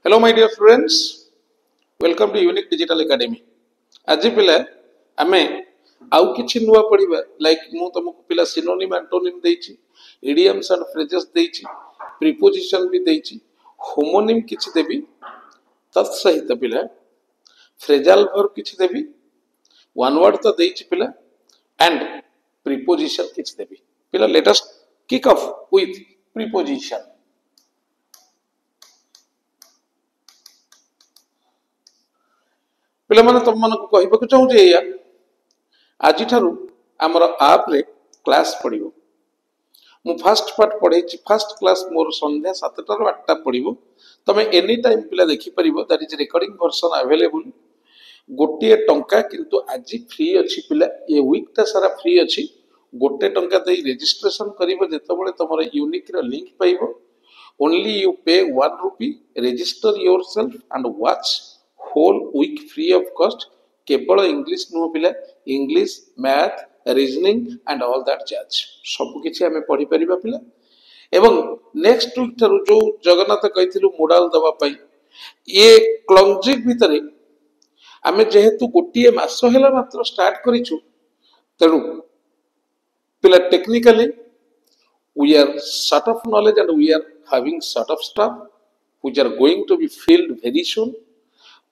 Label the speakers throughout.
Speaker 1: Hello, my dear friends. Welcome to Unique Digital Academy. आज पिला आमे आउ किछि नुवा पढिबा लाइक मु तुमको पिला सिनोनिम एंटोनिम देछि इडियम्स एंड फ्रेजेस देछि प्रीपोजिशन भी देछि होमोनिम किछि देबी तत्सहित पिला फ्रेजाल वर्ब किछि देबी वन वर्ड तो देछि पिला एंड प्रीपोजिशन किछि देबी पिला let us kick off with preposition पिला माने तुम मन को कहबा चाहूँ एया आज आमर आप रे क्लास पढ़िबो मु फर्स्ट पार्ट पढ़े फर्स्ट क्लास मोर संध्या 7टा रु 8टा पढ़िबो तमे एनी टाइम पिला देखि परिबो that is recording version available गोटे टंका किंतु आज फ्री अछि पिला ये वीक ता सारा फ्री अछि गोटे टंका देई रजिस्ट्रेशन करिवो जेतबळे तमर यूनिक रो लिंक पाइबो only you pay 1 rupee register yourself and watch whole week free of cost केवल इंग्लिश नुह पिला English math reasoning and all that jazz सब किछि हमें पढ़ी परिबा पिला एवं नेक्स्ट वीक थारु जो जगन्नाथ कहिथिलु मोडाल दबा पई ये क्लंजिक भितरे आमे जेहेतु गोटिए मास हेला मात्र स्टार्ट करिछु तेनु पिला technically we are sort of knowledge and we are having sort of stuff which are going to be filled very soon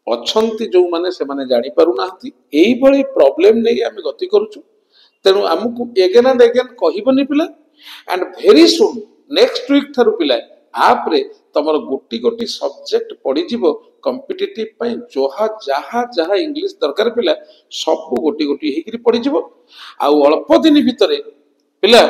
Speaker 1: अच्छंती जो माने से माने जानी पारु नाहंती एई भली प्रॉब्लम नै आमे गति करूछु तेनु हमकु एगेन एंड एगेन कहिबनी पिला and very soon next week थारु पिला आप रे तमर गोटी गोटी सब्जेक्ट पढि जिवो कॉम्पिटिटिव पई जोहा जहा जहा इंग्लिश दरकार पिला सब गोटी गोटी हेकरी पढि जिवो आ अल्प दिन भितरे पिला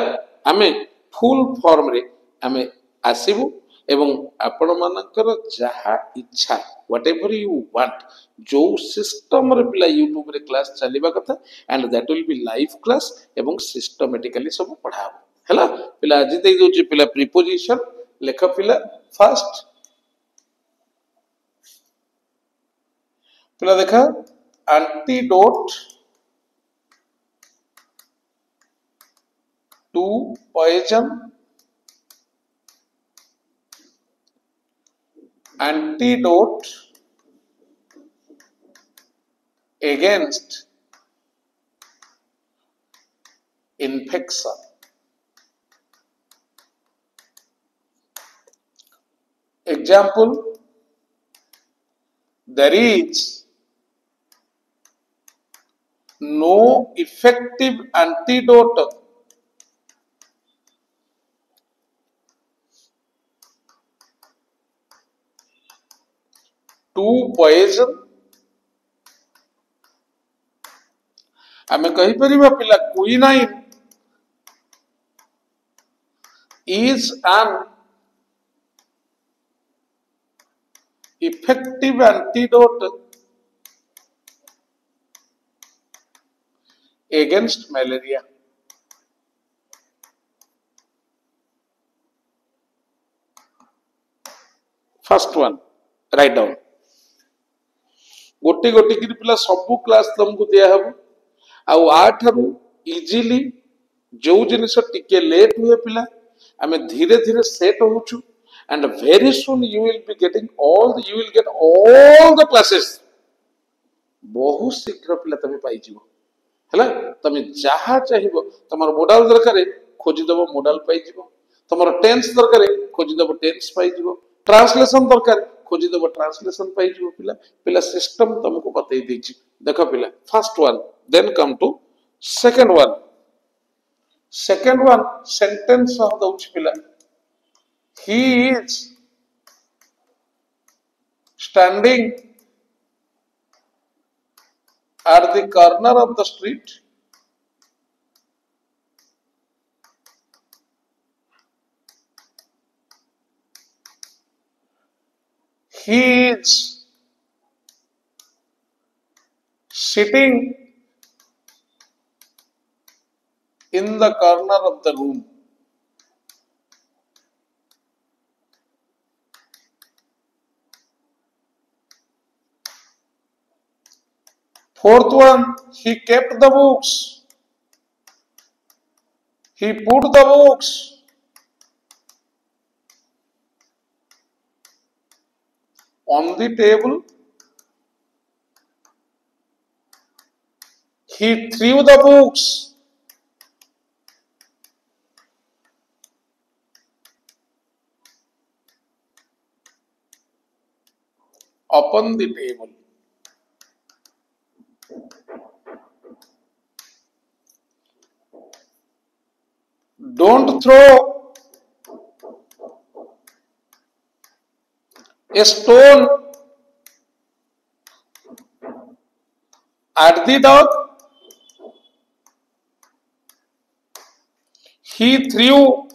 Speaker 1: आमे फुल फॉर्म रे आमे आसीबु एवं आपण मानकर जहा इच्छा व्हाटएवर यू वांट जो सिस्टम रे पिला YouTube रे क्लास चलीबा कथा and that will be live class एवं सिस्टमैटिकली सब पढाबो हैला पिला आज दे दोची पिला प्रीपोजिशन लेख पिला फर्स्ट पिला देखा antidote to poison antidote against infection. Example, there is no effective antidote to poison. आमे कहि परिबा पिला quinine is an effective antidote against malaria. First one, write down. गोटे गोटे कि पिला सब क्लास तुमको दिया हबो आउ आठारु इजीली जो जिनिस टिके लेट हुए पिला आमे धीरे धीरे सेट होछु and very soon you will be getting you will get all the classes बहुत शीघ्र पिला तमे पाई जिवो हला तमे जहा चाहिबो तमर मॉडल दरकारे खोजि दबो मॉडल पाई जिवो तमर टेंस दरकारे खोजि दबो टेंस पाई जिवो ट्रांसलेशन दरकारे खोजि दबो ट्रांसलेशन पाई जिवो पिला पिला सिस्टम तुमको बतई देछि देखो पिला first one then come to second one sentence of the पिला he is standing at the corner of the street he is sitting in the corner of the room. Fourth one, he kept the books. He put the books On the table, he threw the books. Upon the table. Don't throw a stone at the dog. He threw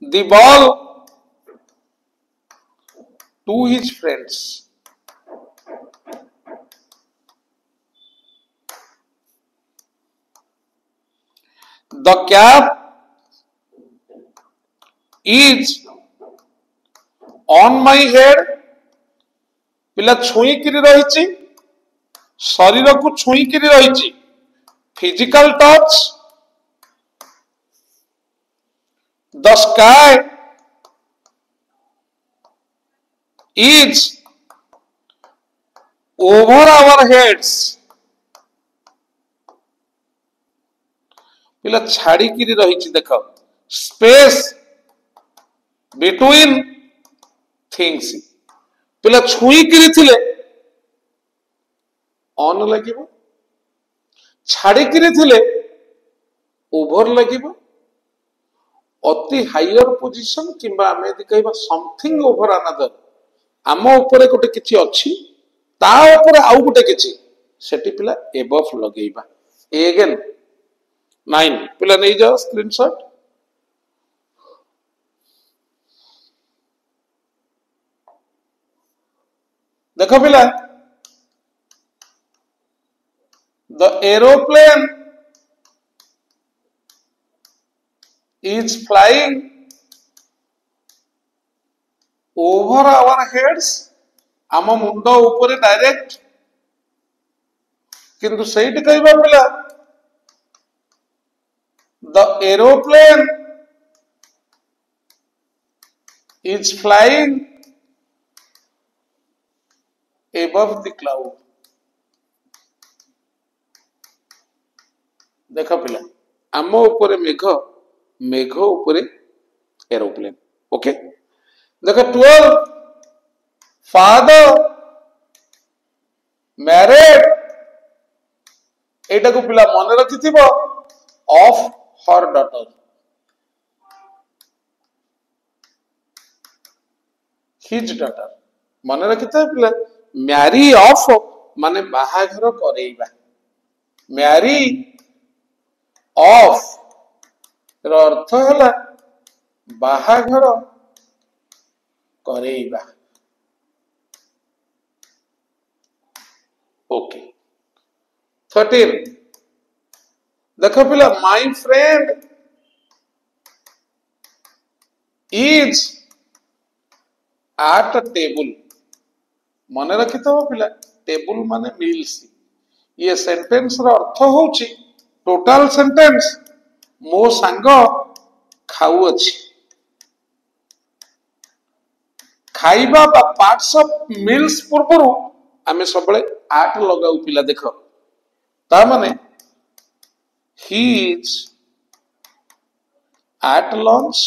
Speaker 1: the ball to his friends. The cap is on my head. ପିଲା ଛୁଇଁକିରି ରହିଛି, ଶରୀରକୁ ଛୁଇଁକିରି ରହିଛି, physical touch. The sky is over our heads. ପିଲା ଛାଡ଼ିକିରି ରହିଛି, ଦେଖ, space between things. ପିଲା ଛୁଇଁକିରି ଥିଲେ ଅନ୍ ଲାଗିବ, ଛାଡ଼ିକିରି ଥିଲେ ଓଭର ଲାଗିବ। ଅତି ହାଇୟର ପୋଜିସନ କିମ୍ବା ଆମେ ଯଦି କହିବା ସମଥିଙ୍ଗ ଓଭର ଆନାଦର, ଆମ ଉପରେ ଗୋଟେ କିଛି ଅଛି, ତା ଉପରେ ଆଉ ଗୋଟେ କିଛି, ସେଠି ପିଲା ଏବଭ ଲଗେଇବା। ଏଗେନ୍ 9 ପିଲା ନେଇଯାଅ ସ୍କ୍ରିନଶଟ। ଦେଖ ପିଲା, the aeroplane is flying over our heads. ଆମ ମୁଣ୍ଡ ଉପରେ ଡାଇରେକ୍ଟ, କିନ୍ତୁ ସେଇଠି କହିବା ପିଲା the aeroplane is flying above the cloud. ଦେଖ ପିଲା, ଆମ ଉପରେ ମେଘ, ମେଘ ଉପରେ ଏରୋପ୍ଲେନ। ଓକେ, ଦେଖ 12 father married, ଏଇଟାକୁ ପିଲା ମନେ ରଖିଥିବ, of her daughter। his daughter ମନେ ରଖିଥିବ ପିଲା, ମ୍ୟାରି ଅଫ୍ ମାନେ ବାହାଘର କରେଇବା, ମ୍ୟାରି ଅଫ୍ ର ଅର୍ଥ ହେଲା ବାହାଘର କରେଇବା। ଓକେ, 13 ଦେଖ ପିଲା, ମାଇ ଫ୍ରେଣ୍ଡ ଇଜ ଆଟ୍ ଟେବୁଲ। ମନେ ରଖିଥିବ ପିଲା, ଟେବୁଲ ମାନେ ମିଲ୍ସ। ଇଏ ସେଣ୍ଟେନ୍ସ ର ଅର୍ଥ ହଉଛି, ଟୋଟାଲ ସେଣ୍ଟେନ୍ସ, ମୋ ସାଙ୍ଗ ଖାଉଅଛି। ଖାଇବା ବା ପାର୍ଟସ ଅଫ ମିଲ୍ସ ପୂର୍ବରୁ ଆମେ ସବୁବେଳେ ଆଟ୍ ଲଗାଉ ପିଲା। ଦେଖ, ତା ମାନେ he is at lunch,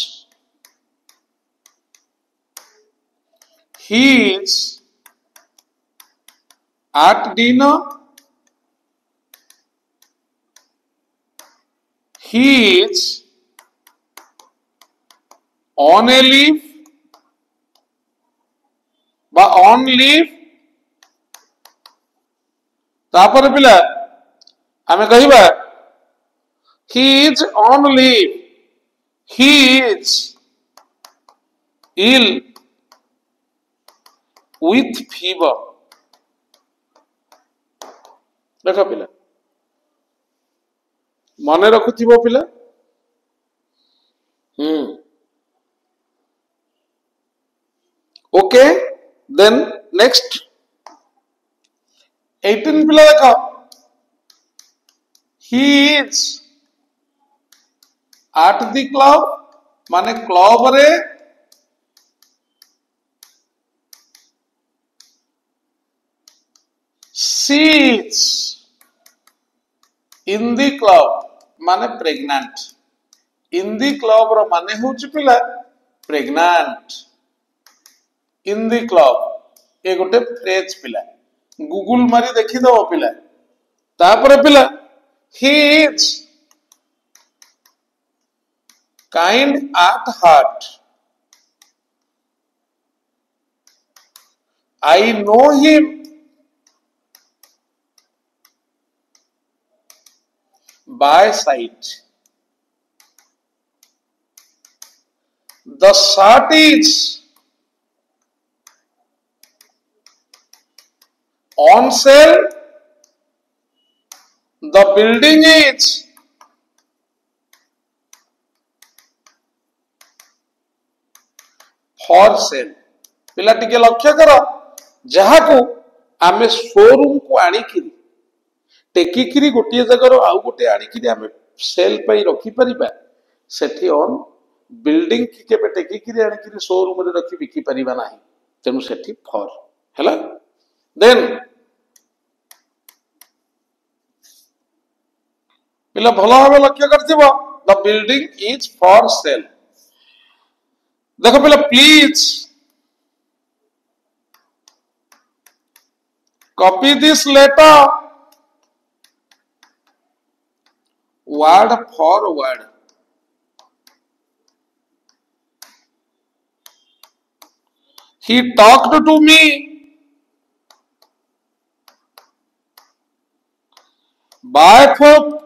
Speaker 1: he is at dinner, he is on a leave বা on leave। ତାପରେ ପିଲା ଆମେ କହିବା he is on leave, he is ill with fever। ଦେଖ ପିଲା, ମନେ ରଖୁଥିବ ପିଲା। ओके, देन नेक्स्ट 18 पिला देखो, he is at the club माने क्लब रे she is in the club माने pregnant. In the club रो माने होची पिला pregnant. In the club ये गोटे फ्रेज पिला गूगल मारी देखी दो पिला तापर पिला he is kind at heart. I know him by sight. The shirt is on sale. The building is for sale. पिला टिके लक्ष्य कर जहाँ को आमे शोरूम को आनिकिरी टेकिकिरी गोटे जगार आउ गोटे आनिकिरी आमे सेल पाई रखी परिबा सेठी ऑन बिल्डिंग की केबे टेकिकिरी आनिकिरी शोरूम रे रखी बिकी परिबा नाही तेनु सेठी फॉर हैला देन पिला भलो भाबे लक्ष्य करथिबो the building is for sale देखो पिला please copy this letter word for word. He talked to me by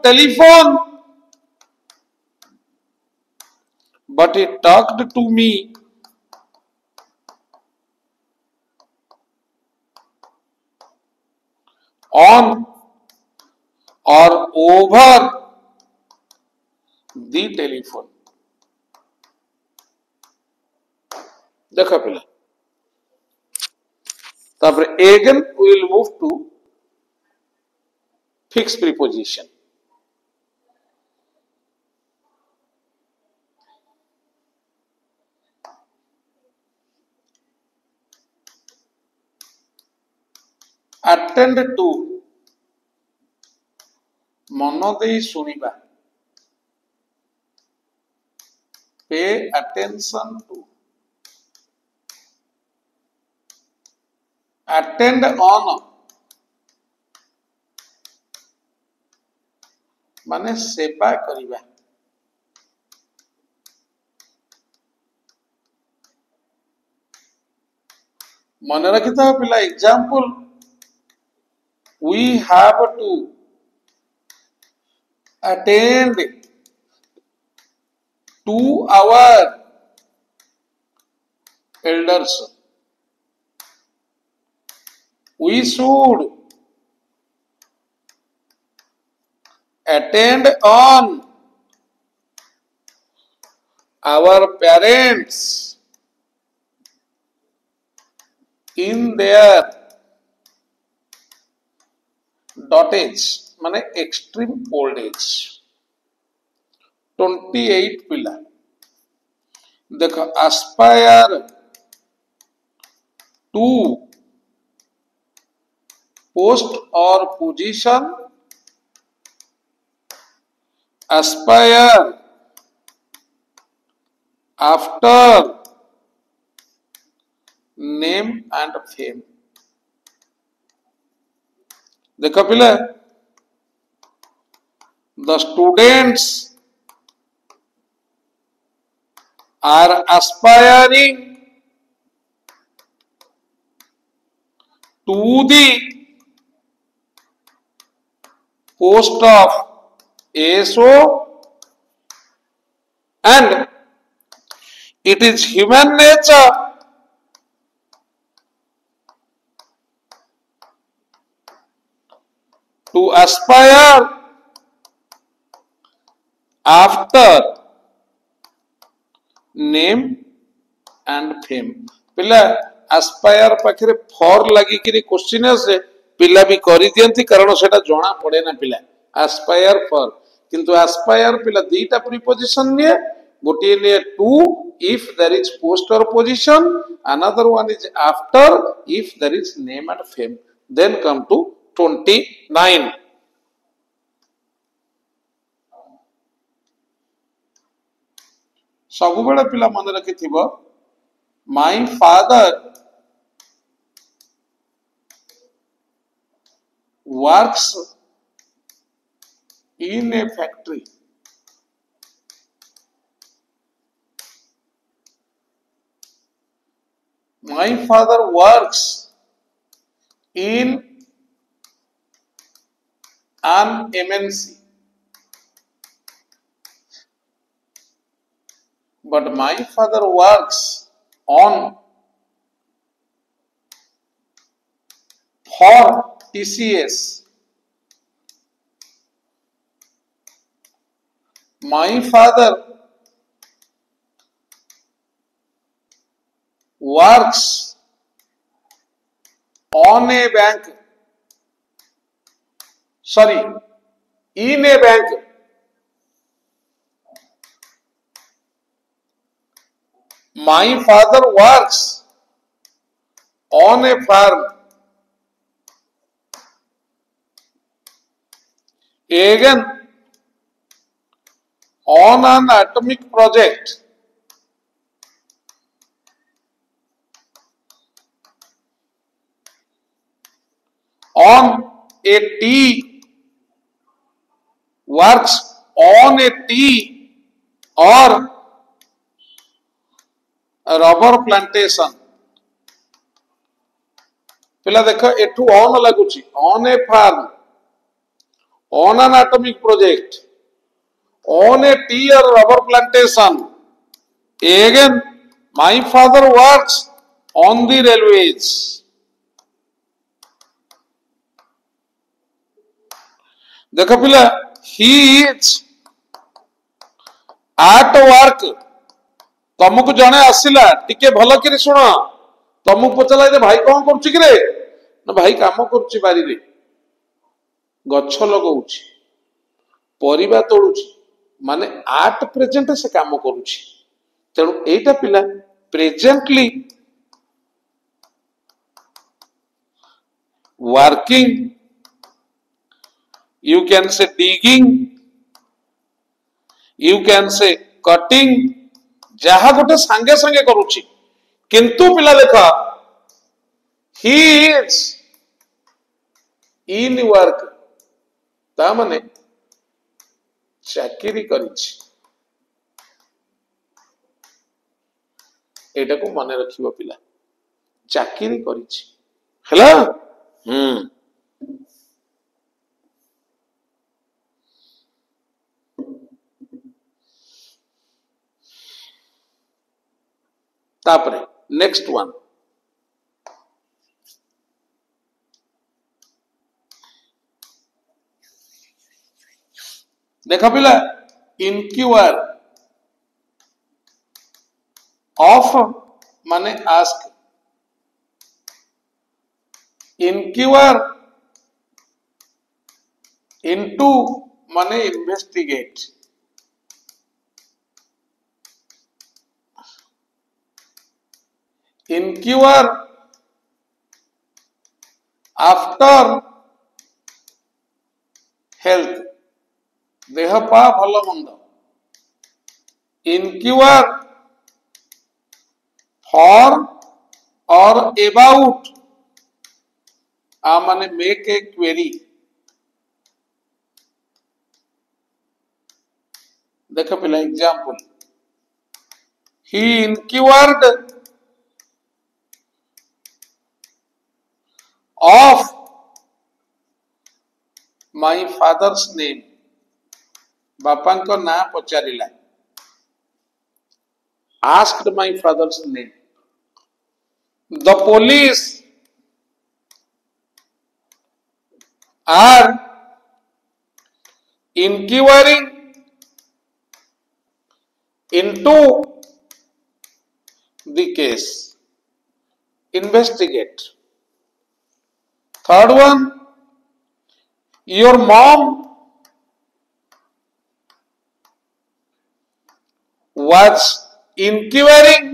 Speaker 1: telephone, but he talked to me on or over the telephone. देखा पिला तापर again we will move to fixed preposition. Attend to मन दे सुनिबा पे attention to attend on माने सेवा करिबा मन रखिता पिला example we have to attend to our elders. We should attend on our parents in their dotage माने extreme old age. 28 पिला देखो aspire to post or position, aspire after name and fame. देखो पिला the students are aspiring to the post of ASO and it is human nature to aspire after name and fame. पिला aspire पाखरे for लगी कि question से पिला भी करी दियंती कारण सेटा जणा पड़े ना पिला aspire for किंतु aspire पिला दीटा प्रीपोजिशन ने गोटे ने to if there is post or position, another one is after if there is name and fame, then come to 29. ସବୁବେଳେ ପିଲା ମନେ ରଖିଥିବ, my father works in a factory. My father works in an MNC. But my father works on for TCS. My father works on a bank. Sorry, in a bank. My father works on a farm. Again, on an atomic project. On a tea, works on a tea or a rubber plantation. पिला देख एठू on लगुची, on a farm, on an atomic project, on a tea or rubber plantation. Again, my father works on the railways. देख पिला, he is at work. तुमको जने आसिला टिके भल कि शुण, तुमको पचला भाई कौन करुच्ची कि ना भाई काम करुच्ची बारी रे, गछ लगाउछि, परिबा तोड़ुछि, माने आट प्रेजेंट से काम करुछि। तेणु एटा पिला presently working, you can say digging, you can say cutting, जहा गोटे संगे संगे करुछि। किंतु पिला देखा, he is in work, ता माने चाकरी करिछि। एटा को मने रखिबो पिला, चाकरी करिछि हला। तापरे नेक्स्ट वन, देखा पिला, इनक्यूअर ऑफ माने आस्क, इनक्यूअर इनटू माने इन्वेस्टिगेट, इनक्यूअर आफ्टर हेल्थ, देह पा भल मंद, इनक्यूअर फॉर और अबाउट, आ माने मेक ए क्वेरी। देख पिला example, he inquired of my father's name, बापा को ना पचारिला, asked my father's name. The police are inquiring into the case, investigate. Third one, your mom was inquiring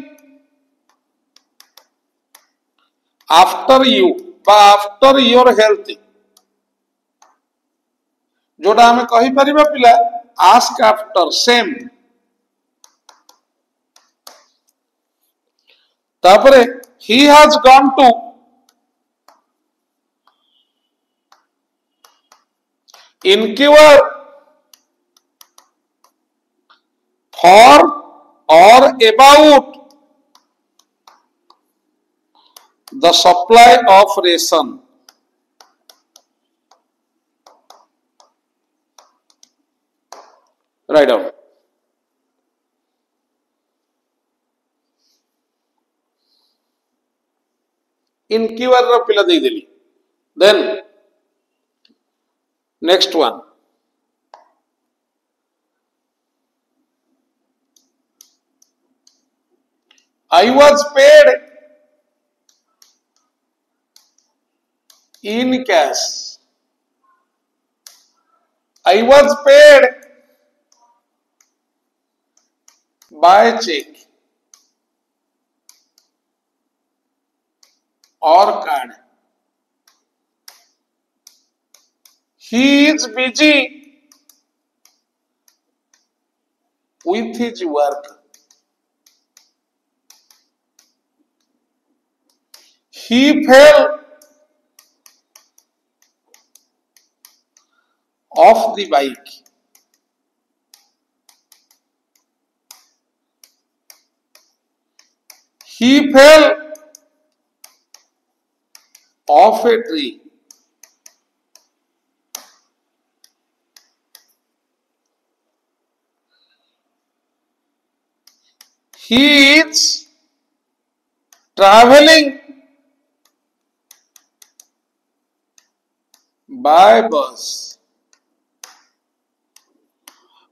Speaker 1: after you, after your health. जोटा आमे कहि परिबा पिला ask after same तापरे he has gone to inquire for or about the supply of ration. Write down. Inquire ର ପିଲା ଦେଇଦେଲି. Then next one. I was paid in cash. I was paid by check or card. He is busy with his work. He fell off the bike. He fell off a tree. He is traveling by bus.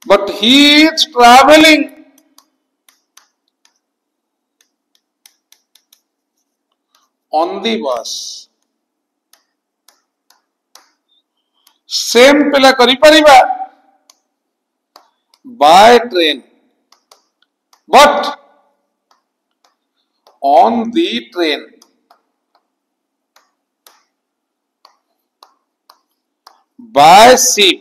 Speaker 1: But he is traveling on the bus. Same पिला करी परिबा by train. But on the train. By ship.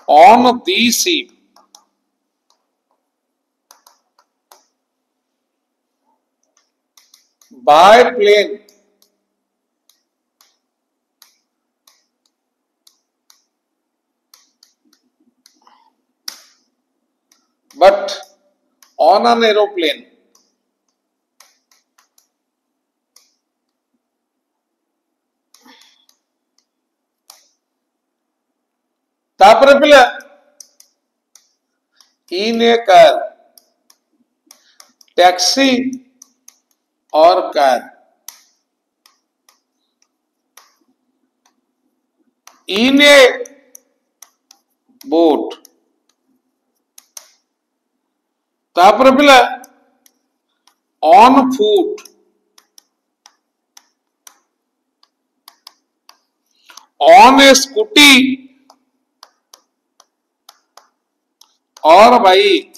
Speaker 1: On the ship. By plane. But on an aeroplane. तापरे पिला in a car, taxi or car. In a boat. तापरे पिला on foot. On a scooty or bike.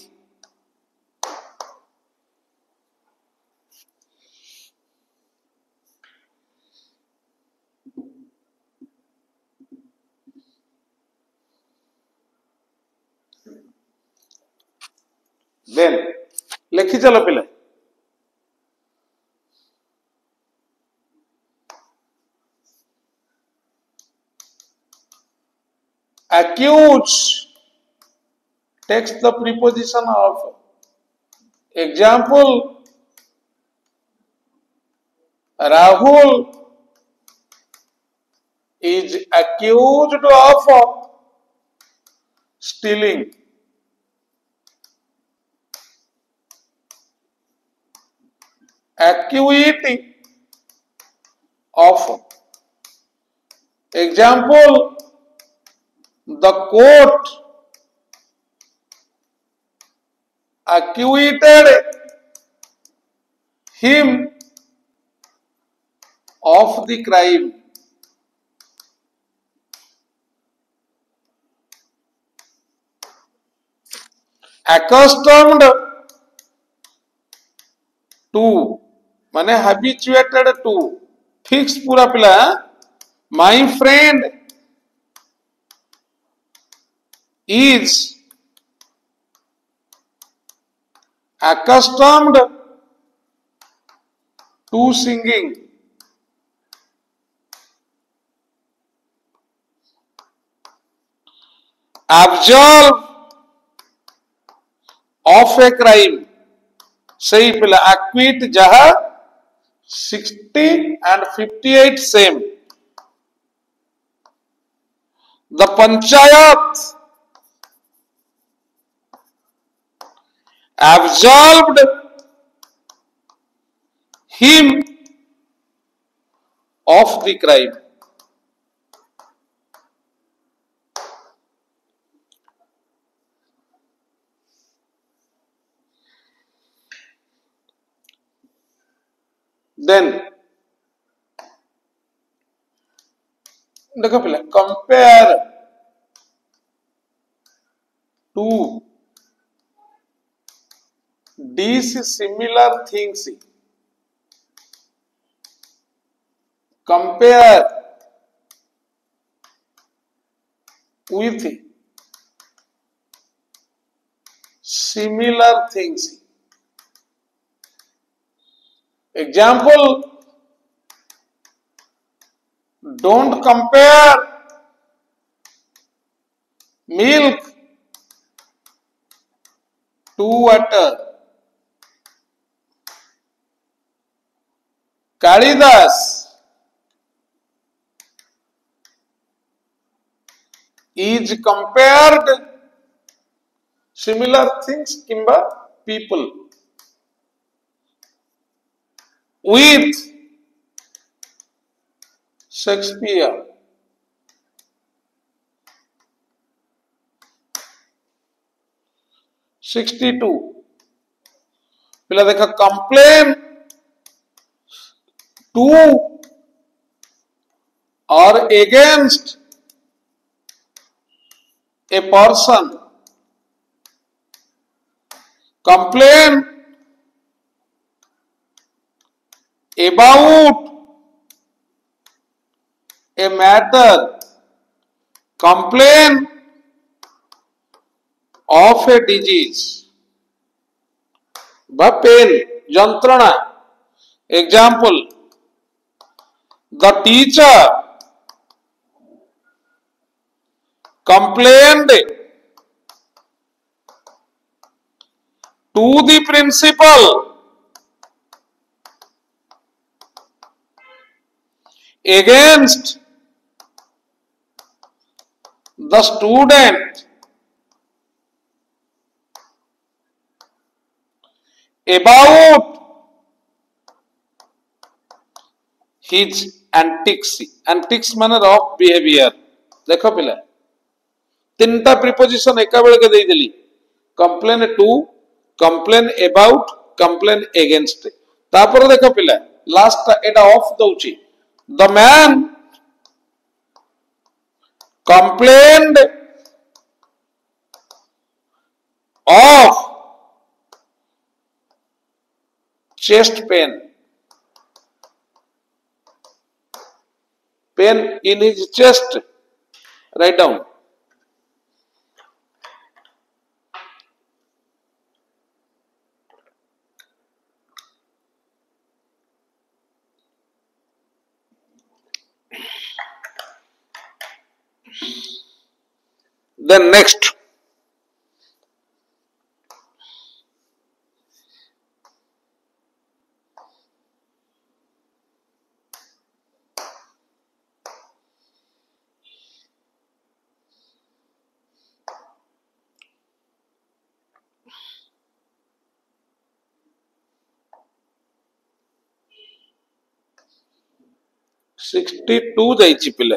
Speaker 1: Then लिखी चलो पिला accuse takes the preposition of. Example, Rahul is accused of stealing. Acuity of. Example, the court acquitted him of the crime. Accustomed to माने habituated to fix पूरा पिला My friend is accustomed to singing. Absolve of a crime. Say pila acquit jaha 60 and 58 same. The panchayat absolved him of the crime. Then देखो पहले compare two these similar things. Compare with similar things. Example, don't compare milk to water. Kalidas is compared similar things kimba people with Shakespeare. $62 पिला देखा complain to or against a person, complain about a matter, complain of a disease, pain, jantrana. Example, the teacher complained to the principal against the student about his antics. Antics manner of behavior. देखो पिला तीनटा preposition एका बेल के दे देली complain to complain about complain against तापर देखो पिला लास्ट एटा ऑफ दउची the man complained of chest pain in his chest. Write down. Then next, $62 जाइछि पिले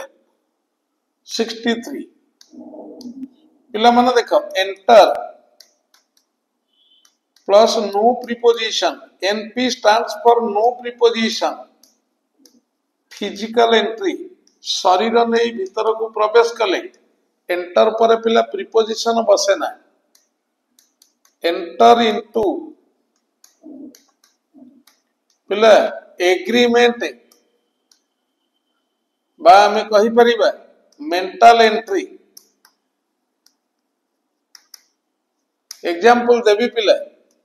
Speaker 1: 63 पिला माने देखो enter plus no preposition. NP stands for no preposition. Physical entry शरीर नहीं भीतर को प्रवेश कले एंटर पर पिला प्रीपोजिशन बसे ना एंटर इनटू पिला एग्रीमेंट बा आमे कहि परिबा मेंटल एंट्री। एग्जांपल देवी पिला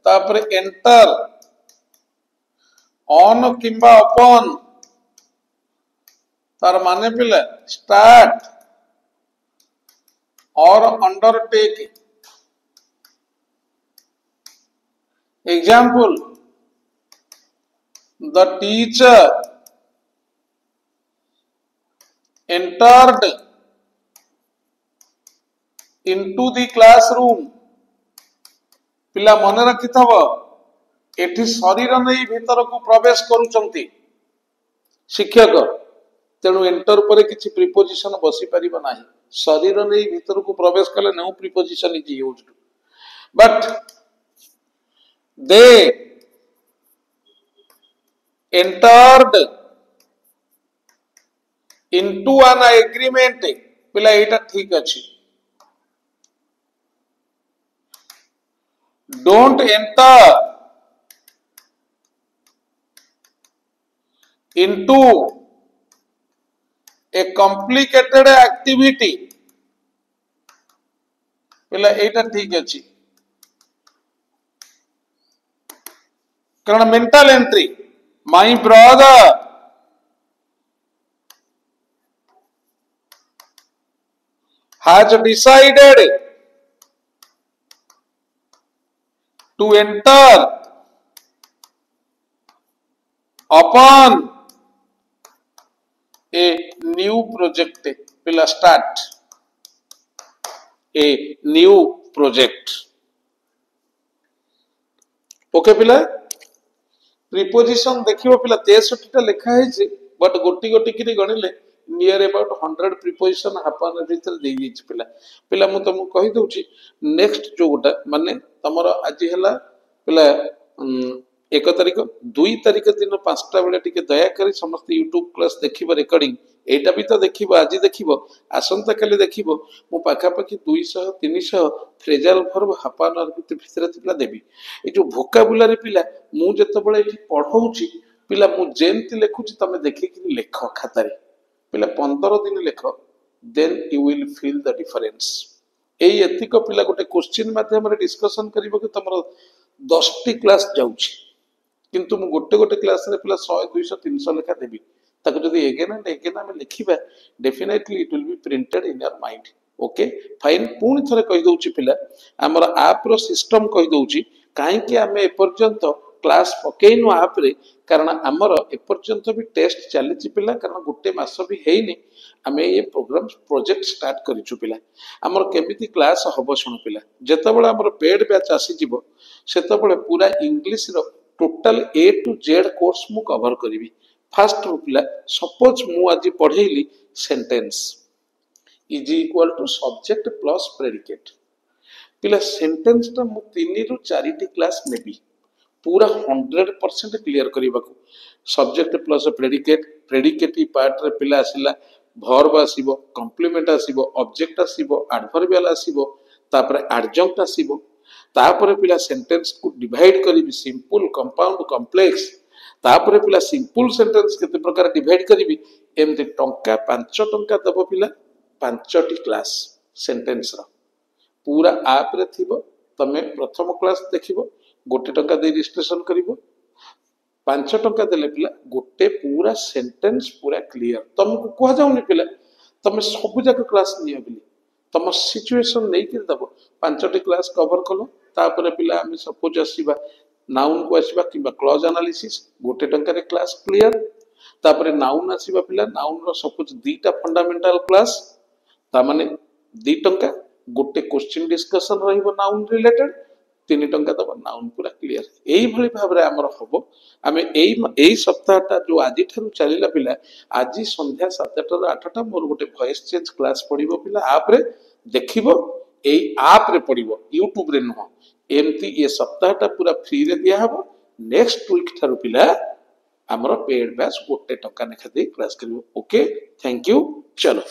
Speaker 1: तापर एंटर ऑन किंबा अपॉन तार माने पिला स्टार्ट और undertake. Example the teacher entered into the classroom। पिला मन रखि थव एठी शरीर नहीं भीतर को प्रवेश करूचंती शिक्षक, तेणु एंटर पर किछि प्रीपोजिशन बसी परिबा नाही। शरीर नहीं भीतर को प्रवेश कले no preposition is used, but they entered into an agreement। पिला एटा ठीक अछि। don't enter into a complicated activity। पिला एटा ठीक अछि, कारण mental entry my brother has decided to enter upon a new project। पिला start a new project। Okay पिला preposition देखिबो पिला 63 टा लिखा है जे, बट गोटी गोटी किरी गणिले नियर अबाउट 100 प्रीपोजिशन हापन भीतर दे दिछ। पिला पिला मु तुमको कहि दउची नेक्स्ट जो गोटा माने तमरो आज हला पिला 1 तारिख 2 तारिख दिन 5टा बेले टिके दया करी समस्त यूट्यूब क्लास देखिबो रेकॉर्डिंग। एटा भी तो देखिबो, आज देखिबो, आसंता काली देखिबो। मु पाखा पाखी 200 300 फ्रेजल वर्ब हापन भीतर पिला देबी। ए जो वोकाबुलरी पिला मु जते बळे पढौची पिला मु जेंति लेखुची तमे देखि कि लेख खातारे। पिला 15 दिन लेख, then you will feel the difference. एई एतिक पिला गोटे क्वेश्चन माध्यम रे डिस्कशन करिबो कि तमरो 10 टी क्लास जाउची, किंतु मु गोटे गोटे क्लास रे पिला 100 200 300 लेखा देबी। ताको जदी एगेन एंड एगेन हम लिखिबा definitely it will be printed in your mind. Okay fine, पुणी थरे कहि दउची पिला हमर ऐप रो सिस्टम कहि दउची काहे कि हमें ए पर्यंत क्लास पकेइनु ऐप रे, कारण हमर ए पर्यंत भी टेस्ट चलीची पिला, कारण गोटे मास भी हेइनी हमें ये प्रोग्राम प्रोजेक्ट स्टार्ट करिछु पिला। हमर केमिति क्लास हबो सुन पिला, जते बळे हमर पेड बैच आसी जिवो सेते बळे पूरा इंग्लिश रो total A to Z course मु कवर करिवि। फर्स्ट रो पिला सपोज मु आज पढेइली sentence is equal to subject plus predicate. पिला सेंटेंस ता मु 3 रु 4 टी क्लास नेबी पूरा 100% क्लियर करबा को। Subject plus predicate, predicate part रे पिला आसिला वर्ब आसीबो, कॉम्प्लीमेंट आसीबो, ऑब्जेक्ट आसीबो, एडवर्बियल आसीबो, तापर एडजंक्ट आसीबो। तापर पिला सेंटेंस को डिवाइड करिवि सिंपल, कंपाउंड, कॉम्प्लेक्स। तापर पिला सिंपल सेंटेंस केते प्रकार डिवाइड करिवि एमते टंका 5 टंका दबो पिला 5 टी क्लास सेंटेंस रा पूरा ऐप रे थिबो। तमे प्रथम क्लास देखिबो, गोटे टंका दे रजिस्ट्रेशन करिवो, 5 टंका देले पिला गोटे पूरा सेंटेंस पूरा क्लियर। तुमको कह जाउनी पिला तमे सब जाक क्लास नियो बिली तम सिचुएशन नै कि दबो 5 टी क्लास कवर कलो। तापर पिला हम सपोज आसीबा नाउन को आसीबा किबा क्लॉज एनालिसिस, गोटे टंका रे क्लास क्लियर। तापर नाउन आसीबा पिला नाउन रो सपोज 2टा फंडामेंटल क्लास, ता माने 2 टंका गोटे क्वेश्चन डिस्कशन रहिबो नाउन रिलेटेड, 3 टंका दबा नाउन पूरा क्लियर। एई भली भाबरे हमर हबो। आमे एई सप्ताहटा जो आजि थारु चलिला पिला आजि संध्या 7टा ରୁ 8टा मोर गोटे वॉइस चेंज क्लास पढिबो पिला ऐप रे देखिबो। एई ऐप रे पढिबो, यूट्यूब रे नुह। एमती ये सप्ताहटा पूरा फ्री रे दिया हबो। नेक्स्ट वीक थारु पिला हमर पेड बैच गोटे टंका नेखा दे क्लास करिवो। Okay, thank you. चलो।